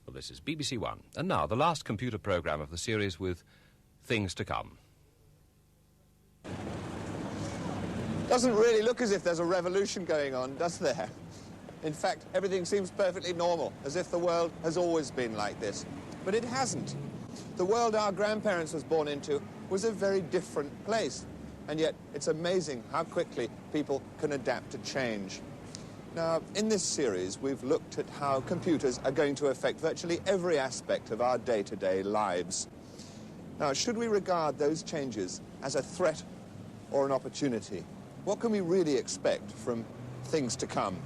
Well, this is BBC One. And now, the last computer programme of the series with Things to Come. Doesn't really look as if there's a revolution going on, does there? In fact, everything seems perfectly normal, as if the world has always been like this. But it hasn't. The world our grandparents was born into was a very different place. And yet, it's amazing how quickly people can adapt to change. Now, in this series, we've looked at how computers are going to affect virtually every aspect of our day-to-day lives. Now, should we regard those changes as a threat or an opportunity? What can we really expect from things to come?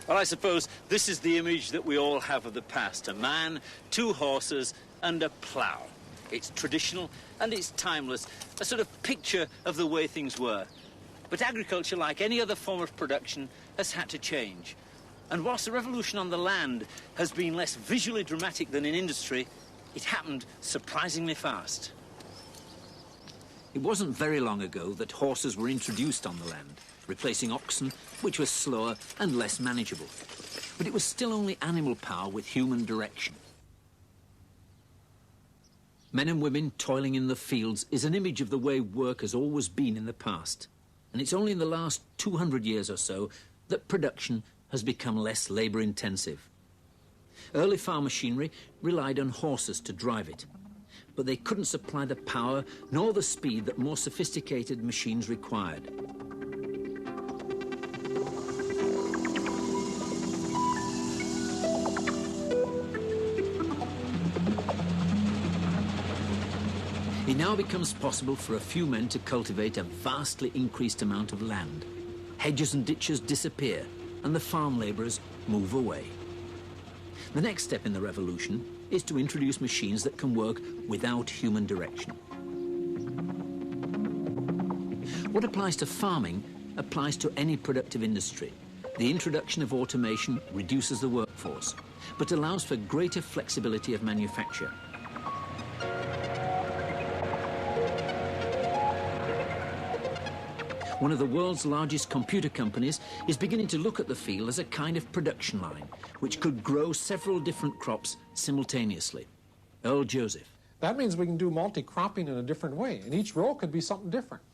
Well, I suppose this is the image that we all have of the past. A man, two horses, and a plough. It's traditional and it's timeless, a sort of picture of the way things were. But agriculture, like any other form of production, has had to change. And whilst the revolution on the land has been less visually dramatic than in industry, it happened surprisingly fast. It wasn't very long ago that horses were introduced on the land, replacing oxen, which was slower and less manageable. But it was still only animal power with human direction. Men and women toiling in the fields is an image of the way work has always been in the past. And it's only in the last 200 years or so that production has become less labour-intensive. Early farm machinery relied on horses to drive it, but they couldn't supply the power nor the speed that more sophisticated machines required. It now becomes possible for a few men to cultivate a vastly increased amount of land. Hedges and ditches disappear, and the farm labourers move away. The next step in the revolution is to introduce machines that can work without human direction. What applies to farming applies to any productive industry. The introduction of automation reduces the workforce, but allows for greater flexibility of manufacture. One of the world's largest computer companies is beginning to look at the field as a kind of production line, which could grow several different crops simultaneously. Earl Joseph. That means we can do multi-cropping in a different way, and each row could be something different.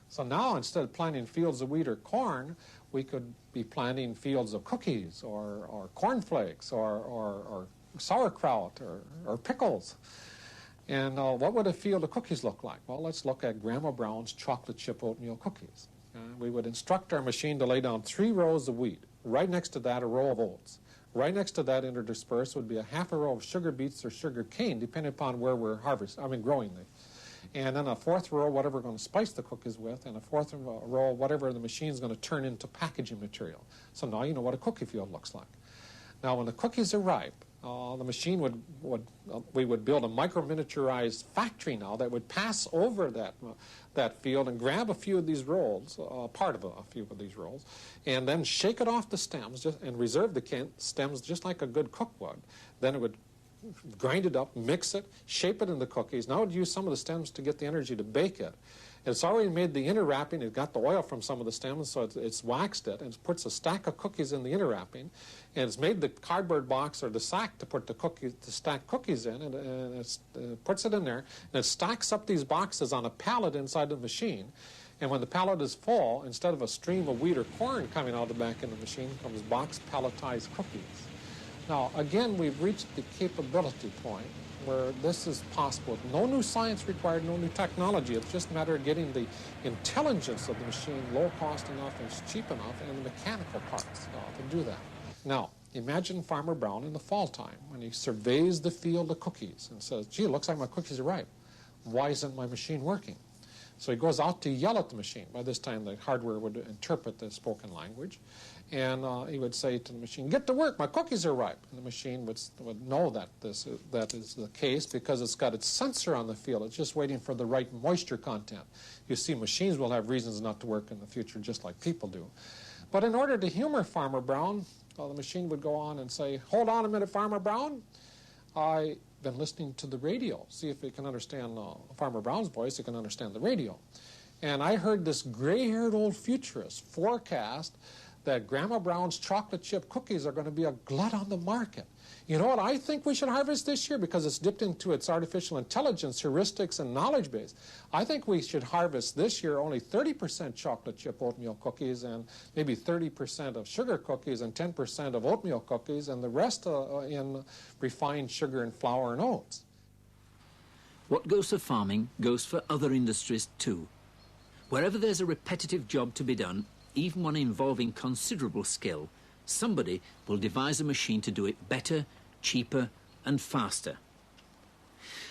So now, instead of planting fields of wheat or corn, we could be planting fields of cookies or cornflakes or sauerkraut or pickles. And what would a field of cookies look like? Well, let's look at Grandma Brown's chocolate chip oatmeal cookies. We would instruct our machine to lay down 3 rows of wheat. Right next to that, a row of oats. Right next to that, interdispersed, would be a half a row of sugar beets or sugar cane, depending upon where we're growing them. And then a 4th row, whatever we're going to spice the cookies with, and a 4th row, whatever the machine's going to turn into packaging material. So now you know what a cookie field looks like. Now, when the cookies are ripe, the machine we would build a micro-miniaturized factory now that would pass over that field and grab a few of these rolls, part of a few of these rolls, and then shake it off the stems and reserve the stems just like a good cook would. Then it would grind it up, mix it, shape it into cookies. Now it would use some of the stems to get the energy to bake it. It's already made the inner wrapping. It got the oil from some of the stems, so it's waxed it, and it puts a stack of cookies in the inner wrapping, and it's made the cardboard box or the sack to put the cookies, to stack cookies in, and it puts it in there, and it stacks up these boxes on a pallet inside the machine, And when the pallet is full, instead of a stream of wheat or corn coming out the back end of the machine, comes boxed palletized cookies. Now, again, we've reached the capability point where this is possible. No new science required, no new technology. It's just a matter of getting the intelligence of the machine low cost enough and cheap enough, and the mechanical parts to do that. Now, imagine Farmer Brown in the fall time when he surveys the field of cookies and says, gee, it looks like my cookies are ripe. Why isn't my machine working? So he goes out to yell at the machine. By this time, the hardware would interpret the spoken language. And he would say to the machine, get to work, my cookies are ripe. And the machine would know that that is the case because it's got its sensor on the field. It's just waiting for the right moisture content. You see, machines will have reasons not to work in the future just like people do. But in order to humor Farmer Brown, the machine would go on and say, hold on a minute, Farmer Brown. I've been listening to the radio. See if it can understand Farmer Brown's voice, it can understand the radio. And I heard this gray-haired old futurist forecast that Grandma Brown's chocolate chip cookies are going to be a glut on the market. You know what I think we should harvest this year? Because it's dipped into its artificial intelligence, heuristics, and knowledge base. I think we should harvest this year only 30% chocolate chip oatmeal cookies and maybe 30% of sugar cookies and 10% of oatmeal cookies and the rest in refined sugar and flour and oats. What goes for farming goes for other industries too. Wherever there's a repetitive job to be done, even one involving considerable skill, somebody will devise a machine to do it better, cheaper and faster.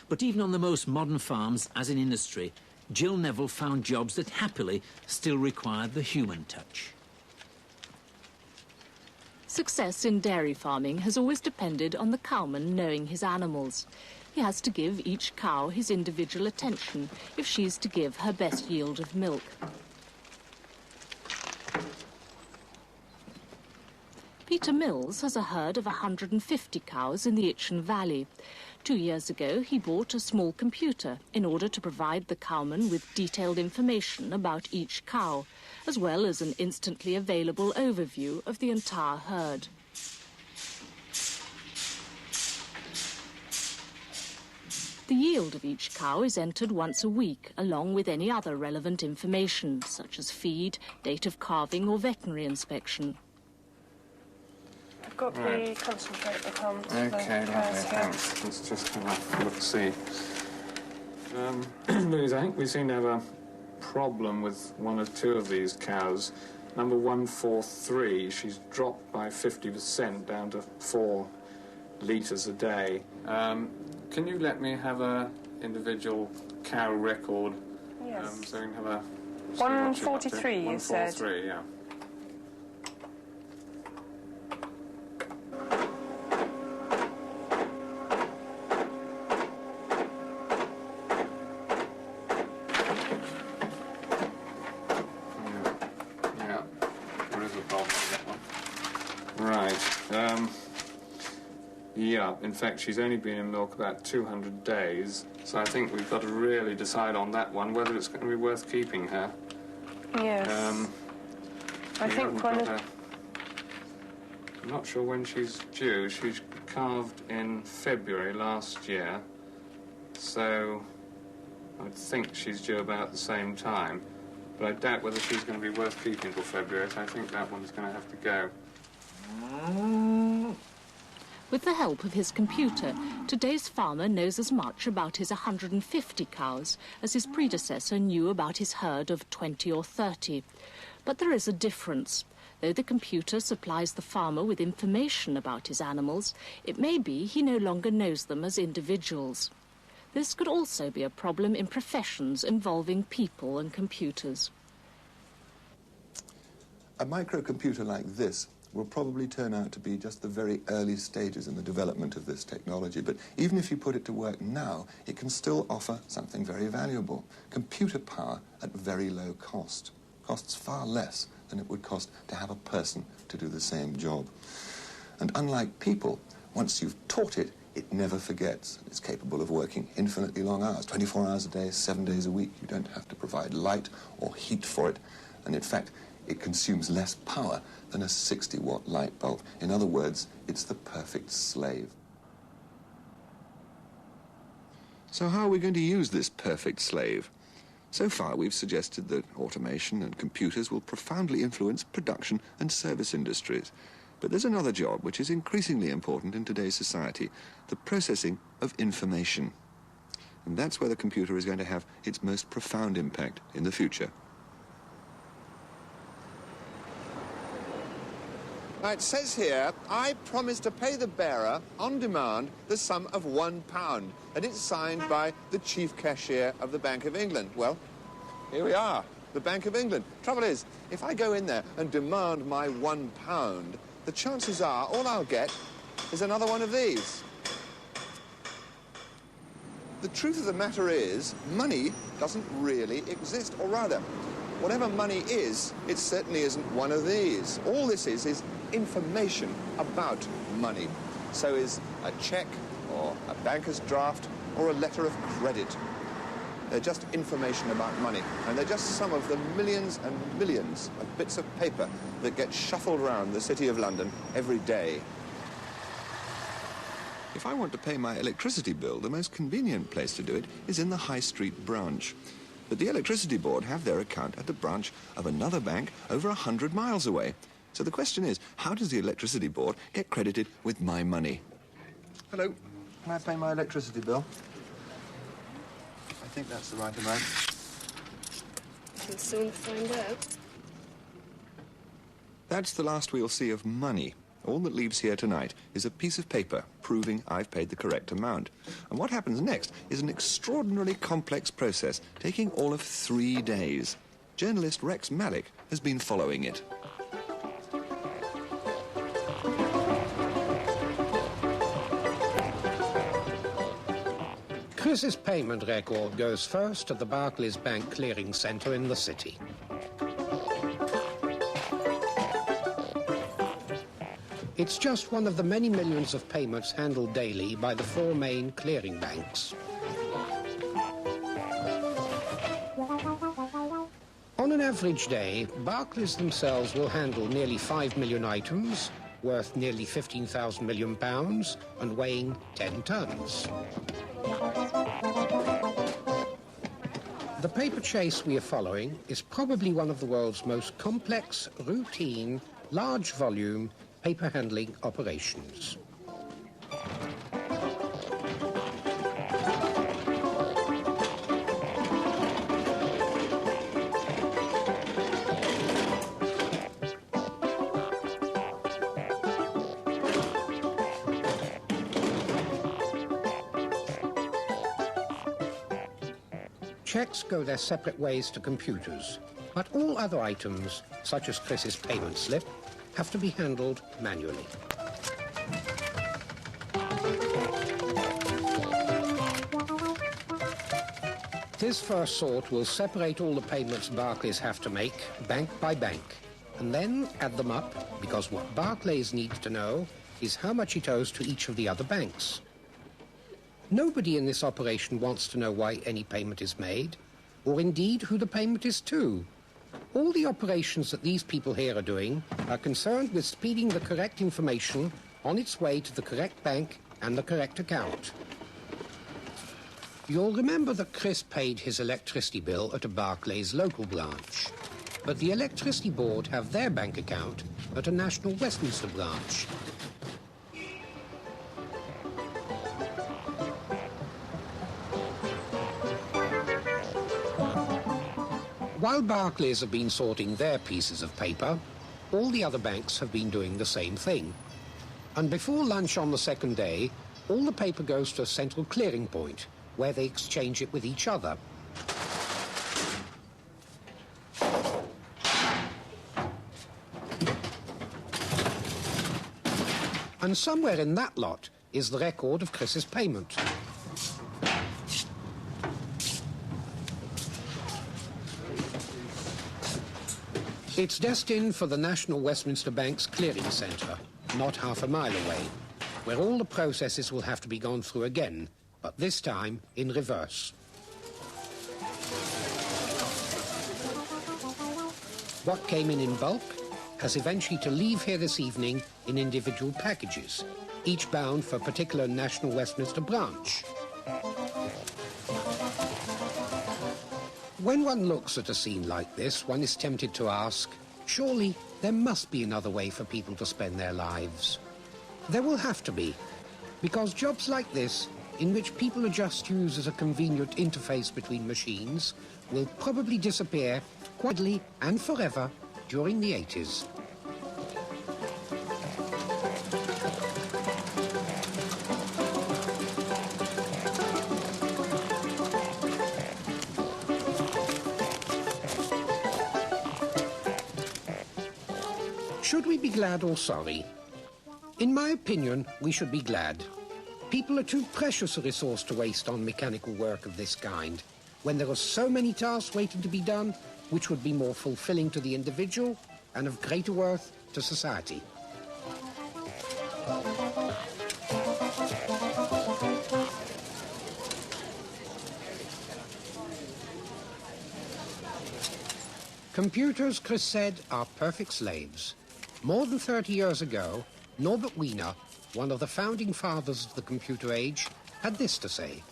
But even on the most modern farms, as in industry, Jill Neville found jobs that happily still required the human touch. Success in dairy farming has always depended on the cowman knowing his animals. He has to give each cow his individual attention if she's to give her best yield of milk. Peter Mills has a herd of 150 cows in the Itchen Valley. 2 years ago, he bought a small computer in order to provide the cowman with detailed information about each cow, as well as an instantly available overview of the entire herd. The yield of each cow is entered once a week, along with any other relevant information, such as feed, date of calving or veterinary inspection. I've got the concentrate that comes. Okay, lovely, thanks. Let's just have a look, see. Louise, I think we seem to have a problem with one or two of these cows. Number 143, she's dropped by 50% down to 4 litres a day. Can you let me have a individual cow record? Yes. So we can have a... 143, you said? 143, yeah. Yeah, in fact, she's only been in milk about 200 days, so I think we've got to really decide on that one, whether it's going to be worth keeping her. Yes. I think one of... I'm not sure when she's due. She's calved in February last year, so I think she's due about the same time. But I doubt whether she's going to be worth keeping till February, so I think that one's going to have to go. With the help of his computer, today's farmer knows as much about his 150 cows as his predecessor knew about his herd of 20 or 30. But there is a difference. Though the computer supplies the farmer with information about his animals, it may be he no longer knows them as individuals. This could also be a problem in professions involving people and computers. A microcomputer like this will probably turn out to be just the very early stages in the development of this technology. But even if you put it to work now, it can still offer something very valuable. Computer power at very low cost. Costs far less than it would cost to have a person to do the same job. And unlike people, once you've taught it, it never forgets. It's capable of working infinitely long hours, 24 hours a day, 7 days a week. You don't have to provide light or heat for it. And in fact, it consumes less power than a 60-watt light bulb. In other words, it's the perfect slave. So how are we going to use this perfect slave? So far, we've suggested that automation and computers will profoundly influence production and service industries. But there's another job which is increasingly important in today's society, the processing of information. And that's where the computer is going to have its most profound impact in the future. Now, it says here, I promise to pay the bearer, on demand, the sum of £1. And it's signed by the chief cashier of the Bank of England. Well, here we are, the Bank of England. Trouble is, if I go in there and demand my £1, the chances are all I'll get is another one of these. The truth of the matter is, money doesn't really exist, or rather, whatever money is, it certainly isn't one of these. All this is information about money. So is a cheque, or a banker's draft, or a letter of credit. They're just information about money, and they're just some of the millions and millions of bits of paper that get shuffled around the City of London every day. If I want to pay my electricity bill, the most convenient place to do it is in the High Street branch. But the Electricity Board have their account at the branch of another bank over 100 miles away. So the question is, how does the Electricity Board get credited with my money? Hello, can I pay my electricity bill? I think that's the right amount. We'll soon find out. That's the last we'll see of money. All that leaves here tonight is a piece of paper proving I've paid the correct amount. And what happens next is an extraordinarily complex process, taking all of 3 days. Journalist Rex Malik has been following it. Chris's payment record goes first to the Barclays Bank Clearing Centre in the city. It's just one of the many millions of payments handled daily by the 4 main clearing banks. On an average day, Barclays themselves will handle nearly 5 million items, worth nearly £15,000 million and weighing 10 tons. The paper chase we are following is probably one of the world's most complex, routine, large volume paper handling operations. Cheques go their separate ways to computers, but all other items, such as Chris's payment slip, have to be handled manually. This first sort will separate all the payments Barclays have to make, bank by bank, and then add them up, because what Barclays needs to know is how much it owes to each of the other banks. Nobody in this operation wants to know why any payment is made, or indeed who the payment is to. All the operations that these people here are doing are concerned with speeding the correct information on its way to the correct bank and the correct account. You'll remember that Chris paid his electricity bill at a Barclays local branch, but the Electricity Board have their bank account at a National Westminster branch. While Barclays have been sorting their pieces of paper, all the other banks have been doing the same thing. And before lunch on the second day, all the paper goes to a central clearing point, where they exchange it with each other. And somewhere in that lot is the record of Chris's payment. It's destined for the National Westminster Bank's Clearing Centre, not half a mile away, where all the processes will have to be gone through again, but this time in reverse. What came in bulk has eventually to leave here this evening in individual packages, each bound for a particular National Westminster branch. When one looks at a scene like this, one is tempted to ask, surely there must be another way for people to spend their lives. There will have to be, because jobs like this, in which people are just used as a convenient interface between machines, will probably disappear quietly and forever during the 80s. Should we be glad or sorry? In my opinion, we should be glad. People are too precious a resource to waste on mechanical work of this kind, when there are so many tasks waiting to be done, which would be more fulfilling to the individual and of greater worth to society. Computers, Chris said, are perfect slaves. More than 30 years ago, Norbert Wiener, one of the founding fathers of the computer age, had this to say: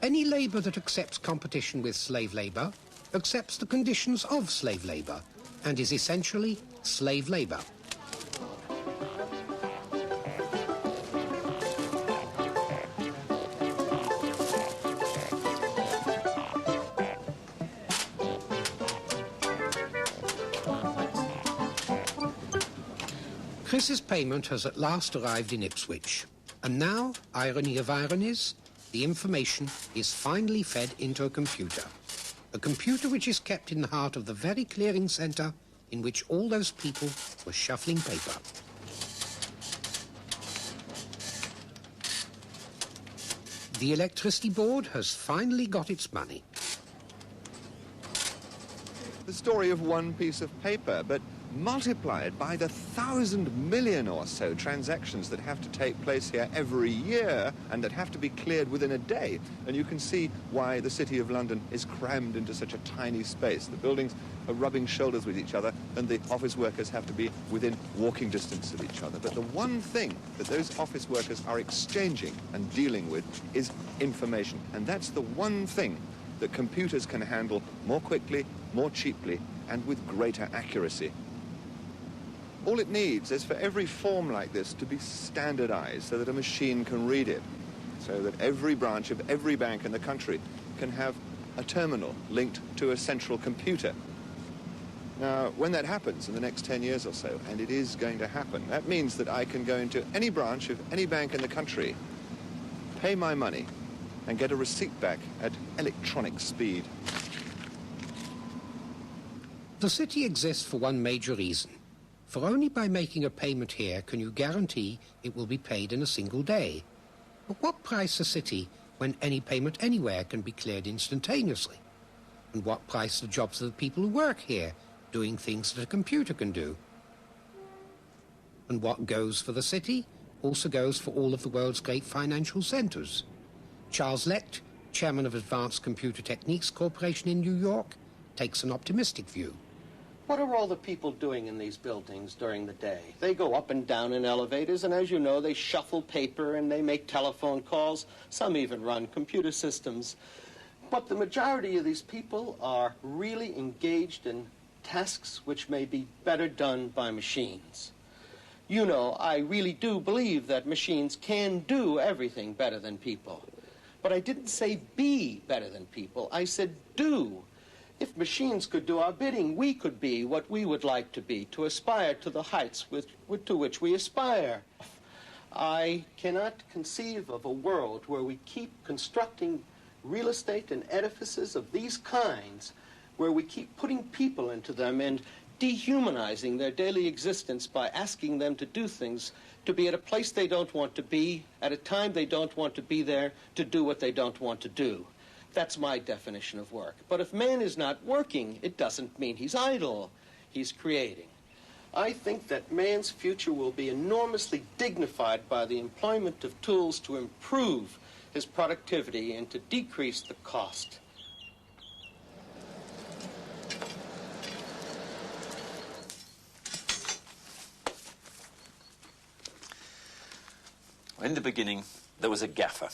any labor that accepts competition with slave labor accepts the conditions of slave labor and is essentially slave labor. Chris's payment has at last arrived in Ipswich, and now, irony of ironies, the information is finally fed into a computer which is kept in the heart of the very clearing centre in which all those people were shuffling paper. The electricity board has finally got its money. The story of one piece of paper, but multiplied by the 1,000 million or so transactions that have to take place here every year and that have to be cleared within a day. And you can see why the City of London is crammed into such a tiny space. The buildings are rubbing shoulders with each other and the office workers have to be within walking distance of each other. But the one thing that those office workers are exchanging and dealing with is information. And that's the one thing that computers can handle more quickly, more cheaply, and with greater accuracy. All it needs is for every form like this to be standardized so that a machine can read it, so that every branch of every bank in the country can have a terminal linked to a central computer. Now, when that happens in the next 10 years or so, and it is going to happen, that means that I can go into any branch of any bank in the country, pay my money, and get a receipt back at electronic speed. The city exists for one major reason. For only by making a payment here can you guarantee it will be paid in a single day. But what price a city when any payment anywhere can be cleared instantaneously? And what price the jobs of the people who work here, doing things that a computer can do? And what goes for the city also goes for all of the world's great financial centers. Charles Lecht, chairman of Advanced Computer Techniques Corporation in New York, takes an optimistic view. What are all the people doing in these buildings during the day? They go up and down in elevators, and as you know, they shuffle paper and they make telephone calls. Some even run computer systems. But the majority of these people are really engaged in tasks which may be better done by machines. You know, I really do believe that machines can do everything better than people. But I didn't say be better than people. I said do. If machines could do our bidding, we could be what we would like to be, to aspire to the heights to which we aspire. I cannot conceive of a world where we keep constructing real estate and edifices of these kinds, where we keep putting people into them and dehumanizing their daily existence by asking them to do things, to be at a place they don't want to be, at a time they don't want to be there, to do what they don't want to do. That's my definition of work. But if man is not working, it doesn't mean he's idle. He's creating. I think that man's future will be enormously dignified by the employment of tools to improve his productivity and to decrease the cost. In the beginning, there was a gaffer.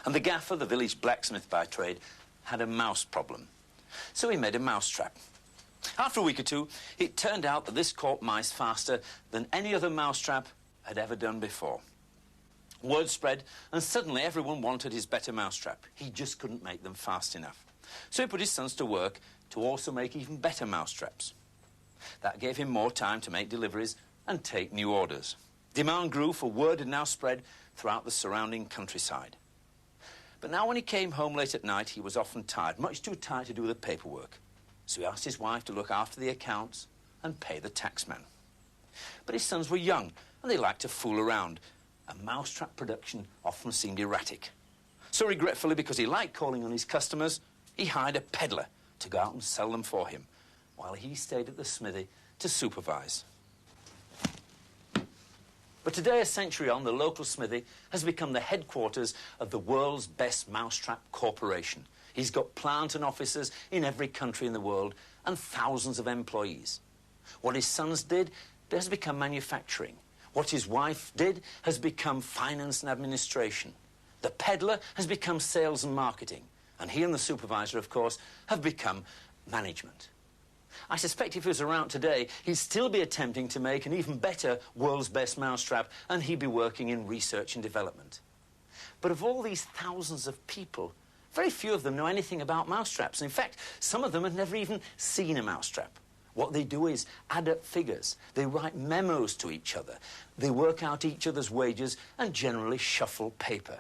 And the gaffer, the village blacksmith by trade, had a mouse problem. So he made a mousetrap. After a week or two, it turned out that this caught mice faster than any other mousetrap had ever done before. Word spread, and suddenly everyone wanted his better mousetrap. He just couldn't make them fast enough. So he put his sons to work to also make even better mousetraps. That gave him more time to make deliveries and take new orders. Demand grew, for word had now spread throughout the surrounding countryside. But now when he came home late at night, he was often tired, much too tired to do the paperwork. So he asked his wife to look after the accounts and pay the taxman. But his sons were young, and they liked to fool around, and mousetrap production often seemed erratic. So regretfully, because he liked calling on his customers, he hired a peddler to go out and sell them for him, while he stayed at the smithy to supervise. But today, a century on, the local smithy has become the headquarters of the world's best mousetrap corporation. He's got plant and offices in every country in the world and thousands of employees. What his sons did has become manufacturing. What his wife did has become finance and administration. The peddler has become sales and marketing. And he and the supervisor, of course, have become management. I suspect if he was around today, he'd still be attempting to make an even better world's best mousetrap, and he'd be working in research and development. But of all these thousands of people, very few of them know anything about mousetraps. In fact, some of them have never even seen a mousetrap. What they do is add up figures. They write memos to each other. They work out each other's wages and generally shuffle paper.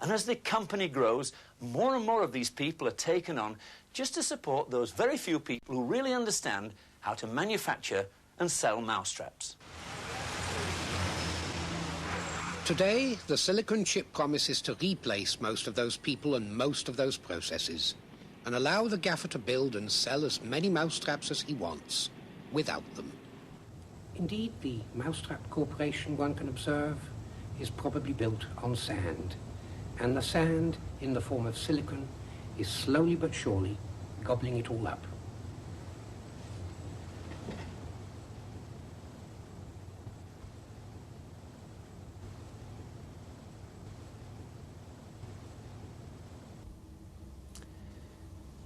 And as the company grows, more and more of these people are taken on just to support those very few people who really understand how to manufacture and sell mousetraps. Today, the silicon chip promises to replace most of those people and most of those processes, and allow the gaffer to build and sell as many mousetraps as he wants, without them. Indeed, the Mousetrap Corporation, one can observe, is probably built on sand. And the sand, in the form of silicon, is slowly but surely gobbling it all up.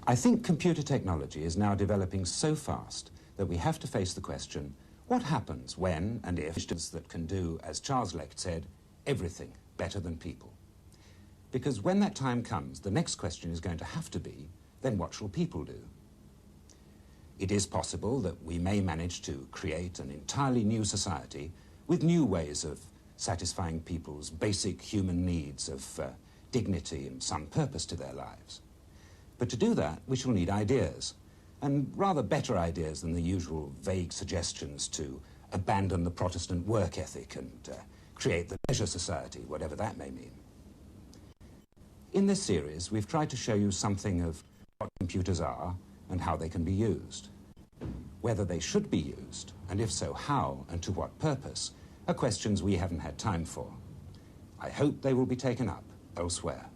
I think computer technology is now developing so fast that we have to face the question, what happens when and if machines that can do, as Charles Lecht said, everything better than people? Because when that time comes, the next question is going to have to be, then what shall people do? It is possible that we may manage to create an entirely new society with new ways of satisfying people's basic human needs of dignity and some purpose to their lives. But to do that, we shall need ideas, and rather better ideas than the usual vague suggestions to abandon the Protestant work ethic and create the leisure society, whatever that may mean. In this series, we've tried to show you something of what computers are and how they can be used. Whether they should be used, and if so, how and to what purpose, are questions we haven't had time for. I hope they will be taken up elsewhere.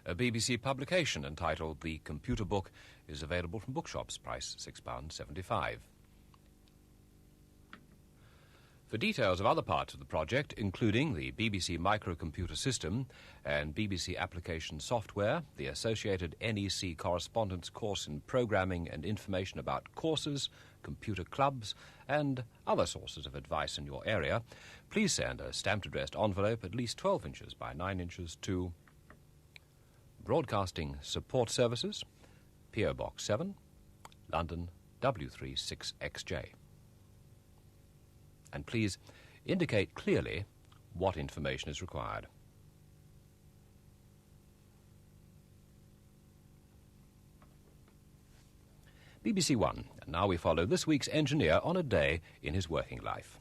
A BBC publication entitled The Computer Book is available from bookshops, price £6.75. For details of other parts of the project, including the BBC microcomputer system and BBC application software, the associated NEC correspondence course in programming and information about courses, computer clubs, and other sources of advice in your area, please send a stamped addressed envelope at least 12 inches by 9 inches to Broadcasting Support Services, PO Box 7, London W36XJ. And please indicate clearly what information is required. BBC One, and now we follow this week's engineer on a day in his working life.